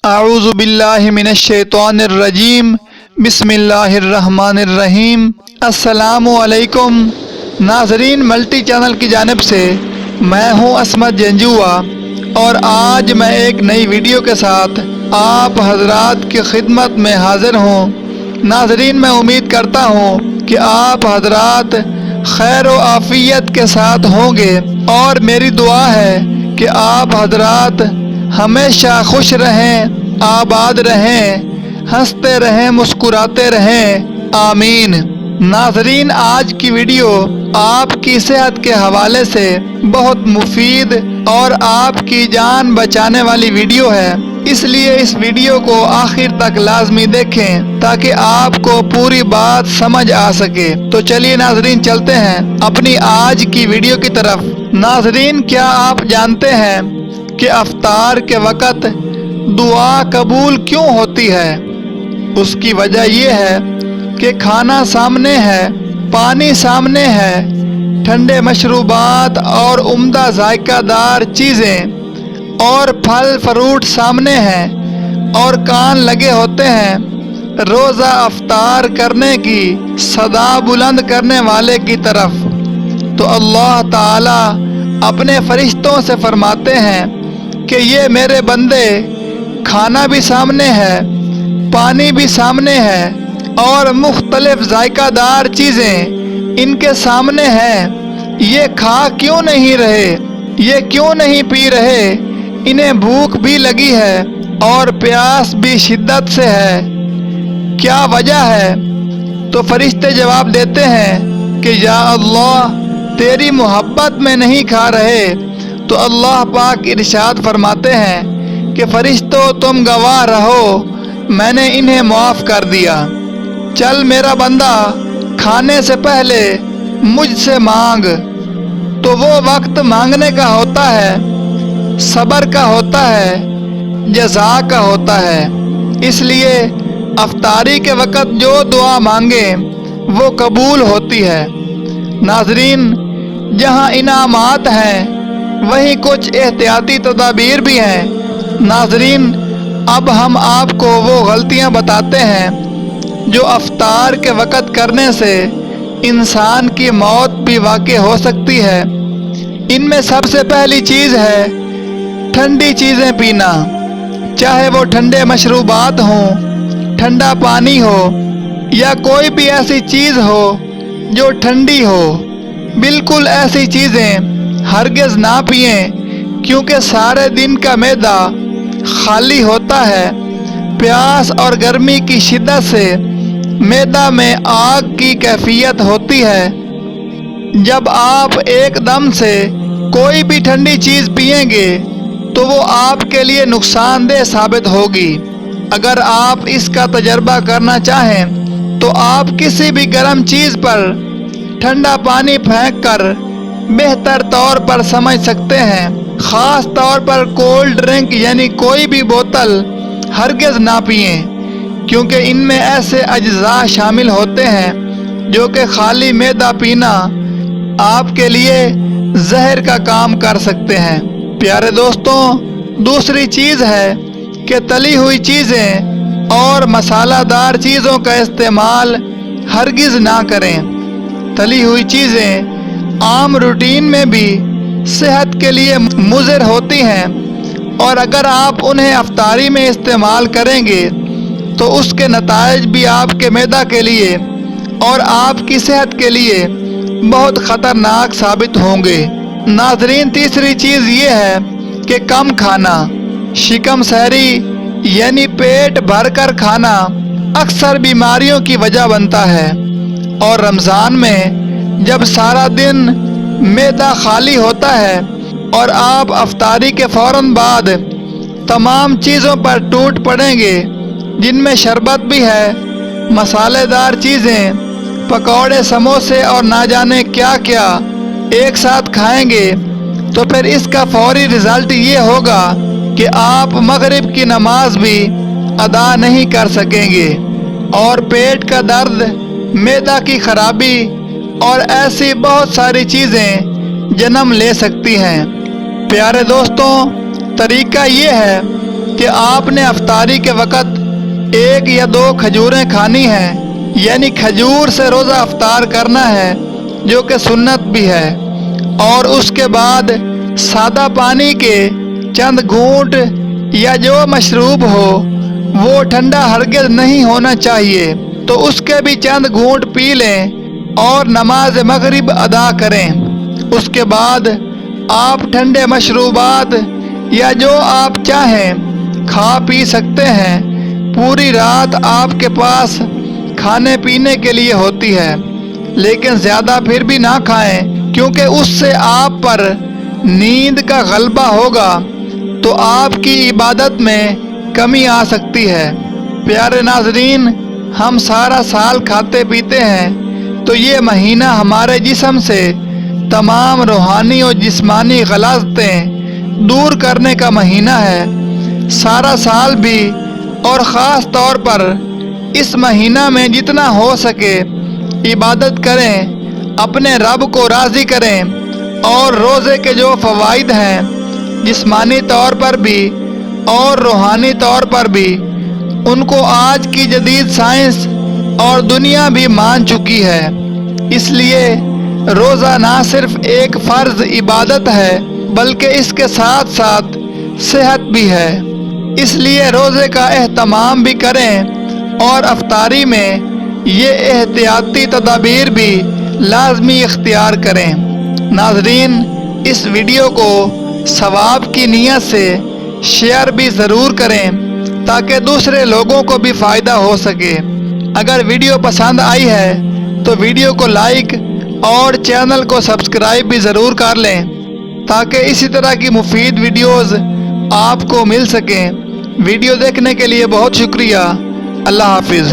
اعوذ باللہ من الشیطان الرجیم بسم اللہ الرحمن الرحیم۔ السلام علیکم ناظرین، ملٹی چینل کی جانب سے میں ہوں عصمت جنجوعہ اور آج میں ایک نئی ویڈیو کے ساتھ آپ حضرات کی خدمت میں حاضر ہوں۔ ناظرین، میں امید کرتا ہوں کہ آپ حضرات خیر و عافیت کے ساتھ ہوں گے اور میری دعا ہے کہ آپ حضرات ہمیشہ خوش رہیں، آباد رہیں، ہنستے رہیں، مسکراتے رہیں، آمین۔ ناظرین، آج کی ویڈیو آپ کی صحت کے حوالے سے بہت مفید اور آپ کی جان بچانے والی ویڈیو ہے، اس لیے اس ویڈیو کو آخر تک لازمی دیکھیں تاکہ آپ کو پوری بات سمجھ آ سکے۔ تو چلیے ناظرین، چلتے ہیں اپنی آج کی ویڈیو کی طرف۔ ناظرین، کیا آپ جانتے ہیں کہ افطار کے وقت دعا قبول کیوں ہوتی ہے؟ اس کی وجہ یہ ہے کہ کھانا سامنے ہے، پانی سامنے ہے، ٹھنڈے مشروبات اور عمدہ ذائقہ دار چیزیں اور پھل فروٹ سامنے ہیں اور کان لگے ہوتے ہیں روزہ افطار کرنے کی صدا بلند کرنے والے کی طرف۔ تو اللہ تعالی اپنے فرشتوں سے فرماتے ہیں کہ یہ میرے بندے، کھانا بھی سامنے ہے، پانی بھی سامنے ہے اور مختلف ذائقہ دار چیزیں ان کے سامنے ہیں، یہ کھا کیوں نہیں رہے، یہ کیوں نہیں پی رہے؟ انہیں بھوک بھی لگی ہے اور پیاس بھی شدت سے ہے، کیا وجہ ہے؟ تو فرشتے جواب دیتے ہیں کہ یا اللہ، تیری محبت میں نہیں کھا رہے۔ تو اللہ پاک ارشاد فرماتے ہیں کہ فرشتوں، تم گواہ رہو، میں نے انہیں معاف کر دیا۔ چل میرا بندہ، کھانے سے پہلے مجھ سے مانگ۔ تو وہ وقت مانگنے کا ہوتا ہے، صبر کا ہوتا ہے، جزا کا ہوتا ہے، اس لیے افطاری کے وقت جو دعا مانگے وہ قبول ہوتی ہے۔ ناظرین، جہاں انعامات ہیں وہیں کچھ احتیاطی تدابیر بھی ہیں۔ ناظرین، اب ہم آپ کو وہ غلطیاں بتاتے ہیں جو افطار کے وقت کرنے سے انسان کی موت بھی واقع ہو سکتی ہے۔ ان میں سب سے پہلی چیز ہے ٹھنڈی چیزیں پینا، چاہے وہ ٹھنڈے مشروبات ہوں، ٹھنڈا پانی ہو یا کوئی بھی ایسی چیز ہو جو ٹھنڈی ہو۔ بالکل ایسی چیزیں ہرگز نہ پئیں کیونکہ سارے دن کا معدہ خالی ہوتا ہے، پیاس اور گرمی کی شدت سے معدہ میں آگ کی کیفیت ہوتی ہے۔ جب آپ ایک دم سے کوئی بھی ٹھنڈی چیز پئیں گے تو وہ آپ کے لیے نقصان دہ ثابت ہوگی۔ اگر آپ اس کا تجربہ کرنا چاہیں تو آپ کسی بھی گرم چیز پر ٹھنڈا پانی پھینک کر بہتر طور پر سمجھ سکتے ہیں۔ خاص طور پر کولڈ ڈرنک یعنی کوئی بھی بوتل ہرگز نہ پئیں کیونکہ ان میں ایسے اجزاء شامل ہوتے ہیں جو کہ خالی معدہ پینا آپ کے لیے زہر کا کام کر سکتے ہیں۔ پیارے دوستوں، دوسری چیز ہے کہ تلی ہوئی چیزیں اور مسالہ دار چیزوں کا استعمال ہرگز نہ کریں۔ تلی ہوئی چیزیں عام روٹین میں بھی صحت کے لیے مضر ہوتی ہیں اور اگر آپ انہیں افطاری میں استعمال کریں گے تو اس کے نتائج بھی آپ کے معدہ کے لیے اور آپ کی صحت کے لیے بہت خطرناک ثابت ہوں گے۔ ناظرین، تیسری چیز یہ ہے کہ کم کھانا، شکم سیری یعنی پیٹ بھر کر کھانا اکثر بیماریوں کی وجہ بنتا ہے، اور رمضان میں جب سارا دن معدہ خالی ہوتا ہے اور آپ افطاری کے فوراً بعد تمام چیزوں پر ٹوٹ پڑیں گے جن میں شربت بھی ہے، مسالے دار چیزیں، پکوڑے، سموسے اور نہ جانے کیا کیا ایک ساتھ کھائیں گے، تو پھر اس کا فوری رزلٹ یہ ہوگا کہ آپ مغرب کی نماز بھی ادا نہیں کر سکیں گے اور پیٹ کا درد، معدہ کی خرابی اور ایسی بہت ساری چیزیں جنم لے سکتی ہیں۔ پیارے دوستوں، طریقہ یہ ہے کہ آپ نے افطاری کے وقت 1 یا 2 کھجوریں کھانی ہیں، یعنی کھجور سے روزہ افطار کرنا ہے جو کہ سنت بھی ہے، اور اس کے بعد سادہ پانی کے چند گھونٹ یا جو مشروب ہو وہ ٹھنڈا ہرگز نہیں ہونا چاہیے، تو اس کے بھی چند گھونٹ پی لیں اور نماز مغرب ادا کریں۔ اس کے بعد آپ ٹھنڈے مشروبات یا جو آپ چاہیں کھا پی سکتے ہیں۔ پوری رات آپ کے پاس کھانے پینے کے لیے ہوتی ہے، لیکن زیادہ پھر بھی نہ کھائیں، کیونکہ اس سے آپ پر نیند کا غلبہ ہوگا تو آپ کی عبادت میں کمی آ سکتی ہے۔ پیارے ناظرین، ہم سارا سال کھاتے پیتے ہیں، تو یہ مہینہ ہمارے جسم سے تمام روحانی اور جسمانی غلاظتیں دور کرنے کا مہینہ ہے۔ سارا سال بھی اور خاص طور پر اس مہینہ میں جتنا ہو سکے عبادت کریں، اپنے رب کو راضی کریں، اور روزے کے جو فوائد ہیں جسمانی طور پر بھی اور روحانی طور پر بھی، ان کو آج کی جدید سائنس اور دنیا بھی مان چکی ہے۔ اس لیے روزہ نہ صرف ایک فرض عبادت ہے بلکہ اس کے ساتھ ساتھ صحت بھی ہے۔ اس لیے روزے کا اہتمام بھی کریں اور افطاری میں یہ احتیاطی تدابیر بھی لازمی اختیار کریں۔ ناظرین، اس ویڈیو کو ثواب کی نیت سے شیئر بھی ضرور کریں تاکہ دوسرے لوگوں کو بھی فائدہ ہو سکے۔ اگر ویڈیو پسند آئی ہے تو ویڈیو کو لائک اور چینل کو سبسکرائب بھی ضرور کر لیں تاکہ اسی طرح کی مفید ویڈیوز آپ کو مل سکیں۔ ویڈیو دیکھنے کے لیے بہت شکریہ۔ اللہ حافظ۔